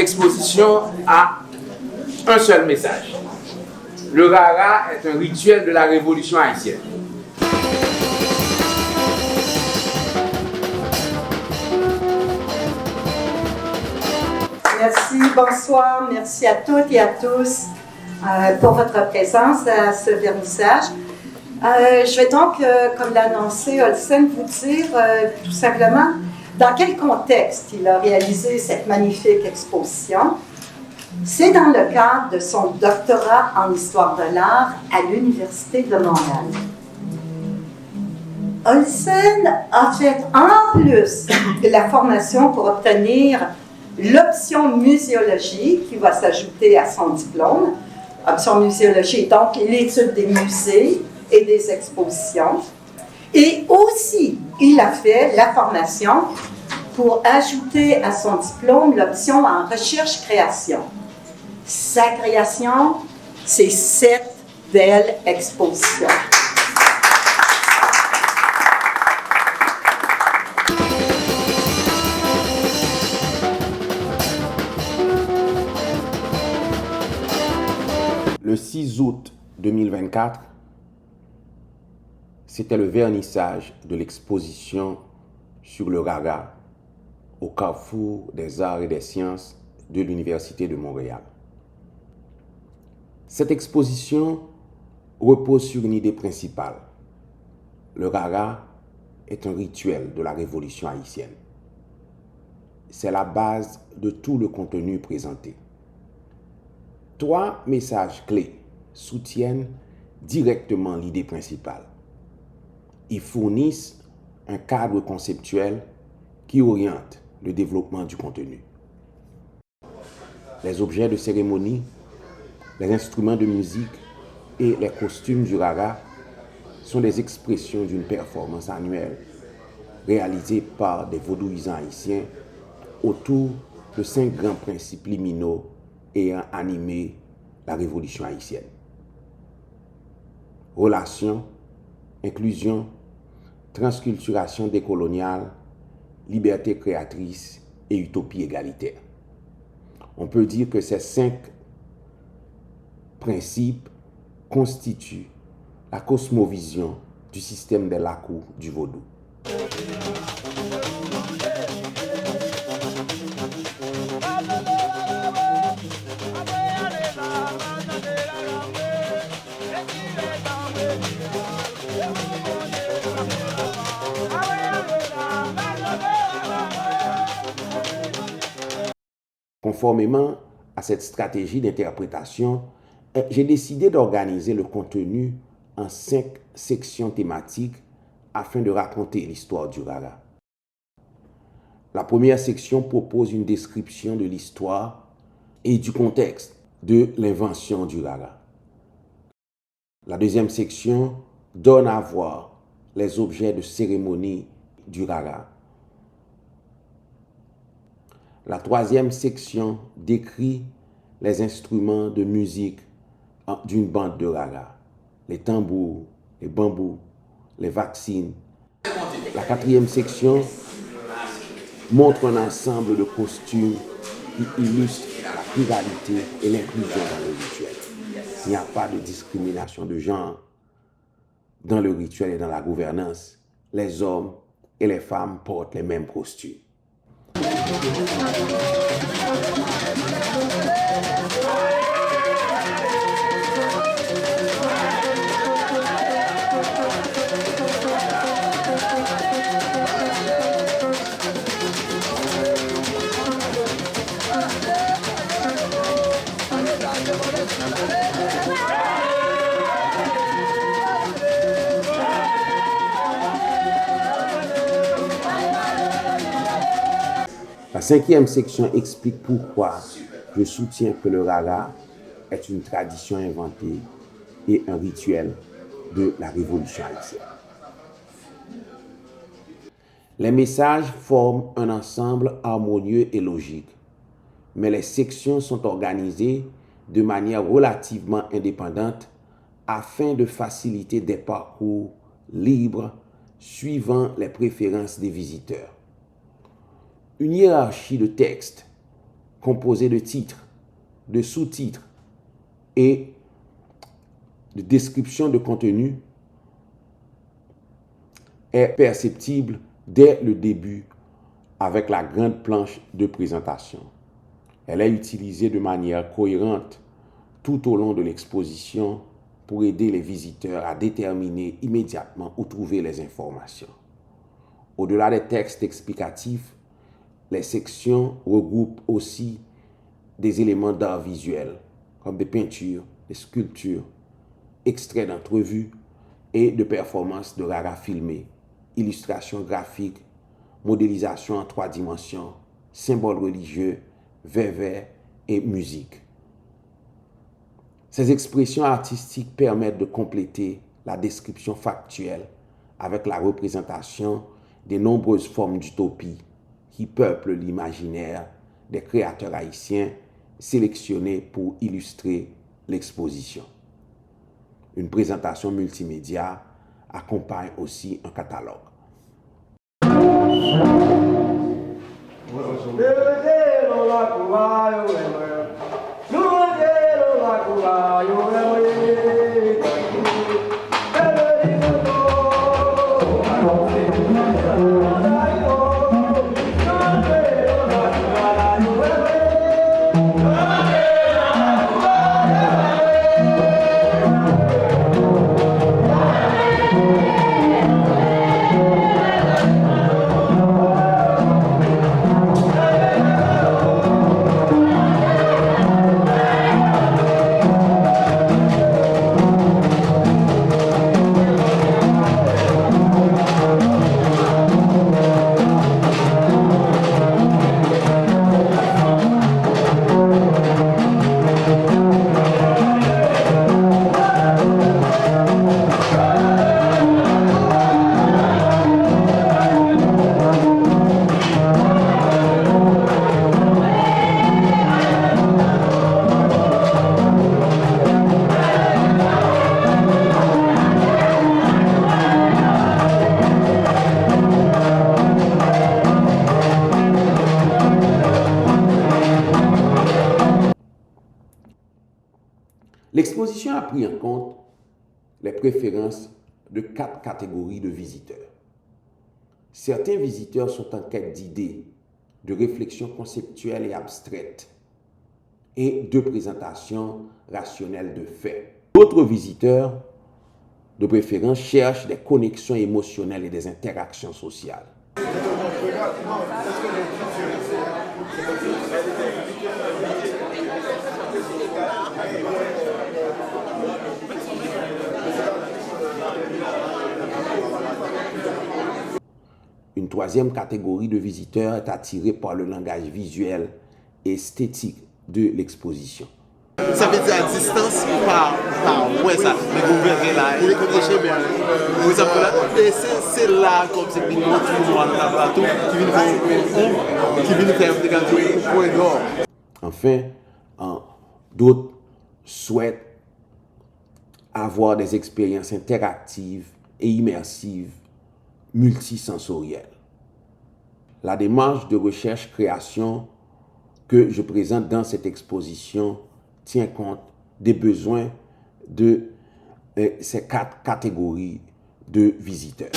exposition a un seul message. Le rara est un rituel de la révolution haïtienne. Merci, bonsoir, merci à toutes et à tous pour votre présence à ce vernissage. Je vais donc, comme l'a annoncé Olsen, vous dire tout simplement dans quel contexte il a réalisé cette magnifique exposition. C'est dans le cadre de son doctorat en histoire de l'art à l'Université de Montréal. Olsen a fait en plus de la formation pour obtenir l'option muséologie qui va s'ajouter à son diplôme. Option muséologie, donc l'étude des musées et des expositions. Et aussi, il a fait la formation pour ajouter à son diplôme l'option en recherche-création. Sa création, c'est 7 belles expositions. Le 6 août 2024, c'était le vernissage de l'exposition sur le rara au carrefour des arts et des sciences de l'Université de Montréal. Cette exposition repose sur une idée principale. Le rara est un rituel de la révolution haïtienne. C'est la base de tout le contenu présenté. 3 messages clés soutiennent directement l'idée principale. Ils fournissent un cadre conceptuel qui oriente le développement du contenu. Les objets de cérémonie, les instruments de musique et les costumes du rara sont des expressions d'une performance annuelle réalisée par des vaudouisants haïtiens autour de 5 grands principes liminaux ayant animé la révolution haïtienne. Relations, inclusion, transculturation décoloniale, liberté créatrice et utopie égalitaire. On peut dire que ces 5 principes constituent la cosmovision du système des Lakou du vaudou. Conformément à cette stratégie d'interprétation, j'ai décidé d'organiser le contenu en 5 sections thématiques afin de raconter l'histoire du rara. La première section propose une description de l'histoire et du contexte de l'invention du rara. La deuxième section donne à voir les objets de cérémonie du rara. La troisième section décrit les instruments de musique d'une bande de rara, les tambours, les bambous, les vaccines. La quatrième section montre un ensemble de costumes qui illustrent la pluralité et l'inclusion dans le rituel. Il n'y a pas de discrimination de genre dans le rituel et dans la gouvernance. Les hommes et les femmes portent les mêmes costumes. La cinquième section explique pourquoi je soutiens que le rara est une tradition inventée et un rituel de la révolution haïtienne. Les messages forment un ensemble harmonieux et logique, mais les sections sont organisées de manière relativement indépendante afin de faciliter des parcours libres suivant les préférences des visiteurs. Une hiérarchie de textes composé de titres, de sous-titres et de descriptions de contenu est perceptible dès le début avec la grande planche de présentation. Elle est utilisée de manière cohérente tout au long de l'exposition pour aider les visiteurs à déterminer immédiatement où trouver les informations. Au-delà des textes explicatifs, les sections regroupent aussi des éléments d'art visuel, comme des peintures, des sculptures, extraits d'entrevues et de performances de raga filmées, illustrations graphiques, modélisation en 3 dimensions, symboles religieux, vévés et musique. Ces expressions artistiques permettent de compléter la description factuelle avec la représentation des nombreuses formes d'utopie qui peuplent l'imaginaire des créateurs haïtiens sélectionnés pour illustrer l'exposition. Une présentation multimédia accompagne aussi un catalogue. L'exposition a pris en compte les préférences de 4 catégories de visiteurs. Certains visiteurs sont en quête d'idées, de réflexions conceptuelles et abstraites et de présentations rationnelles de faits. D'autres visiteurs, de préférence, cherchent des connexions émotionnelles et des interactions sociales. Une troisième catégorie de visiteurs est attirée par le langage visuel et esthétique de l'exposition. Ça veut dire à distance par ouais ça, mais vous verrez là, il est côté chez bien. Vous savez là, et c'est là comme c'est une autre dans le plateau qui vient faire un point d'or. Enfin, d'autres souhaitent avoir des expériences interactives et immersives multisensorielles. La démarche de recherche-création que je présente dans cette exposition tient compte des besoins de ces 4 catégories de visiteurs.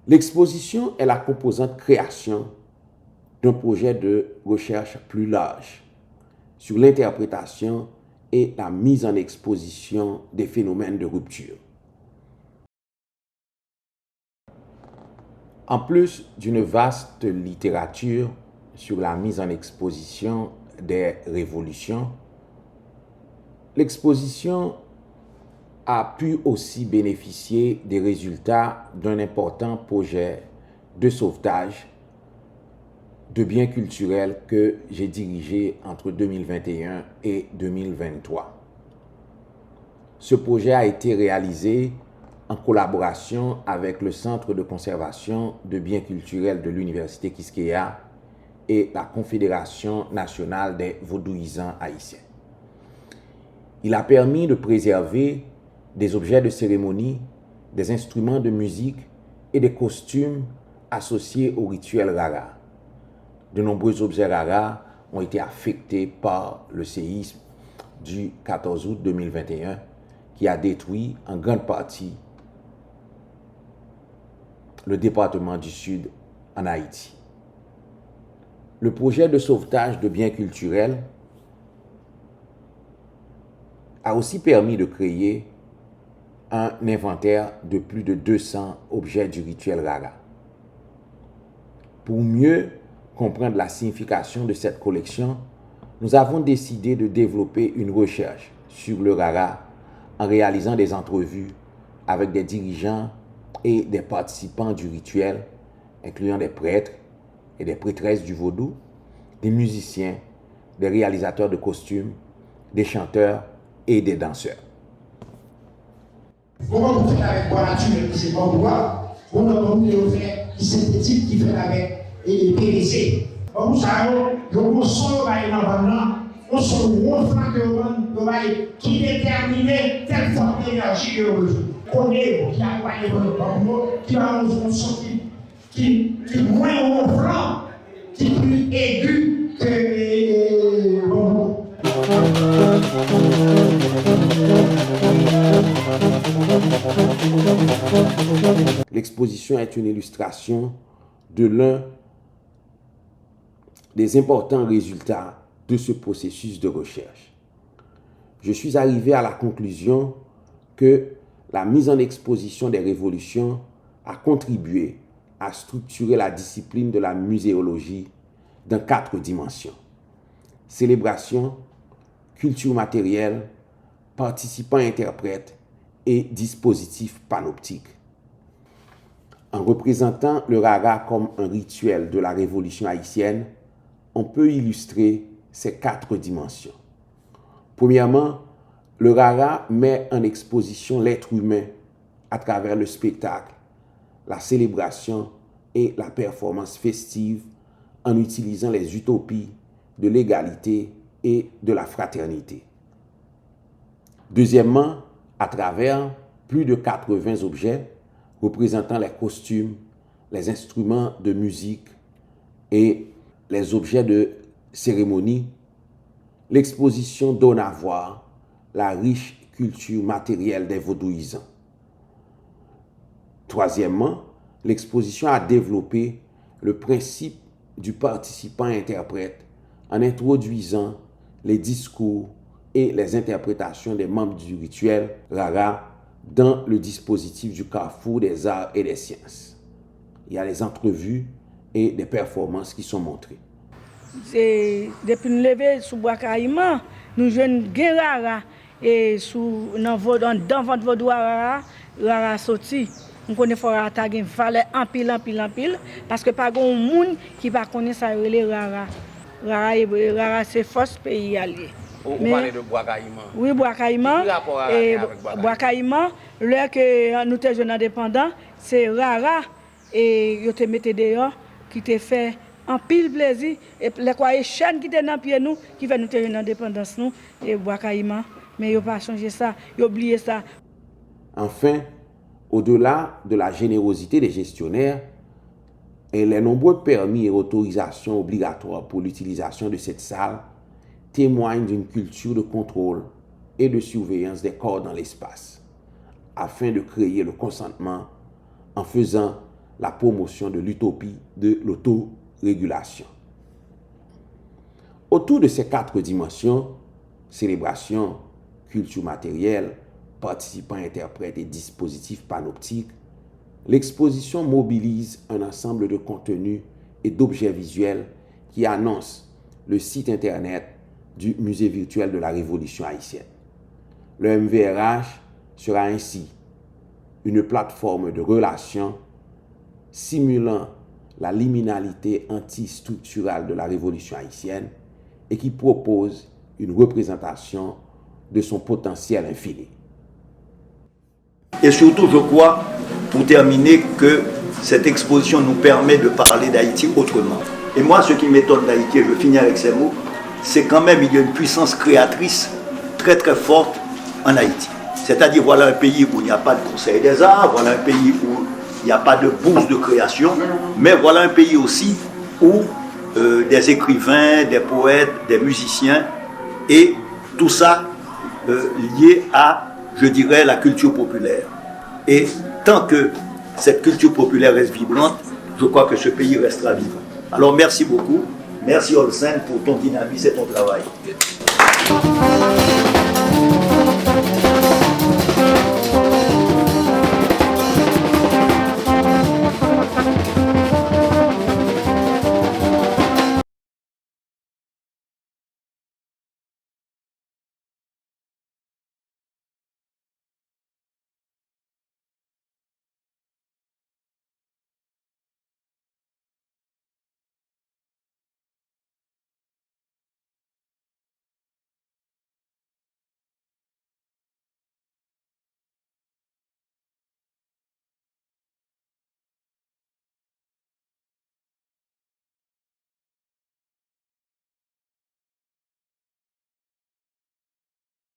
L'exposition est la composante création d'un projet de recherche plus large sur l'interprétation et la mise en exposition des phénomènes de rupture. En plus d'une vaste littérature sur la mise en exposition des révolutions, l'exposition a pu aussi bénéficier des résultats d'un important projet de sauvetage de biens culturels que j'ai dirigé entre 2021 et 2023. Ce projet a été réalisé en collaboration avec le Centre de conservation de biens culturels de l'Université Quisqueya et la Confédération nationale des vaudouisants haïtiens. Il a permis de préserver des objets de cérémonie, des instruments de musique et des costumes associés au rituel Rara. De nombreux objets Rara ont été affectés par le séisme du 14 août 2021 qui a détruit en grande partie le département du Sud en Haïti. Le projet de sauvetage de biens culturels a aussi permis de créer un inventaire de plus de 200 objets du rituel Rara. Pour mieux comprendre la signification de cette collection, nous avons décidé de développer une recherche sur le Rara en réalisant des entrevues avec des dirigeants et des participants du rituel, incluant des prêtres et des prêtresses du vaudou, des musiciens, des réalisateurs de costumes, des chanteurs et des danseurs. Comment vous faites avec bois naturel qui c'est pas bois, on a beaucoup fait synthétique qui fait avec PVC. Vous savez, on sort on sort un reflet qui détermine telle forme d'énergie que vous connaissez, qui accompagne votre bambou, qui va nous sortir, qui moins reflant, qui plus aigu que bambou. L'exposition est une illustration de l'un des importants résultats de ce processus de recherche. Je suis arrivé à la conclusion que la mise en exposition des révolutions a contribué à structurer la discipline de la muséologie dans 4 dimensions: célébration, culture matérielle, participants-interprètes et dispositifs panoptiques. En représentant le Rara comme un rituel de la révolution haïtienne, on peut illustrer ces 4 dimensions. Premièrement, le Rara met en exposition l'être humain à travers le spectacle, la célébration et la performance festive en utilisant les utopies de l'égalité et de la fraternité. Deuxièmement, à travers plus de 80 objets représentant les costumes, les instruments de musique et les objets de cérémonie, l'exposition donne à voir la riche culture matérielle des vaudouisants. Troisièmement, l'exposition a développé le principe du participant-interprète en introduisant les discours et les interprétations des membres du rituel Rara dans le dispositif du carrefour des arts et des sciences. Il y a les entrevues et des performances qui sont montrées. Depuis nous lever sous bois caïman, nous jeunes gain Rara et dans votre vaudou Rara sorti. On connaît fort Rara gain valeur en pile parce que pas grand monde qui va connaître ça les Rara. Rara c'est force pays allié. Vous parlez de bois caïman. Oui, bois caïman. Et bois caïman, l'heure que nous étions jeunes indépendants, c'est Rara et yo te mette dehors qui te fait en pile plaisir et les quoi chaîne qui était dans pied nous qui fait nous te jeunes indépendance nous et bois caïman, mais yo pas changer ça, yo oublier ça. Enfin, au-delà de la générosité des gestionnaires et les nombreux permis et autorisations obligatoires pour l'utilisation de cette salle témoignent d'une culture de contrôle et de surveillance des corps dans l'espace, afin de créer le consentement en faisant la promotion de l'utopie de l'autorégulation. Autour de ces 4 dimensions, célébration, culture matérielle, participants interprètes et dispositifs panoptiques, l'exposition mobilise un ensemble de contenus et d'objets visuels qui annoncent le site internet du Musée virtuel de la Révolution haïtienne. Le MVRH sera ainsi une plateforme de relations simulant la liminalité antistructurale de la révolution haïtienne et qui propose une représentation de son potentiel infini. Et surtout, je crois, pour terminer, que cette exposition nous permet de parler d'Haïti autrement. Et moi, ce qui m'étonne d'Haïti, et je finis avec ces mots, c'est quand même il y a une puissance créatrice très très forte en Haïti. C'est-à-dire, voilà un pays où il n'y a pas de conseil des arts, voilà un pays où il n'y a pas de bourse de création, mais voilà un pays aussi où des écrivains, des poètes, des musiciens, et tout ça lié à, je dirais, la culture populaire. Et tant que cette culture populaire reste vibrante, je crois que ce pays restera vivant. Alors merci beaucoup, merci Olsen pour ton dynamisme et ton travail.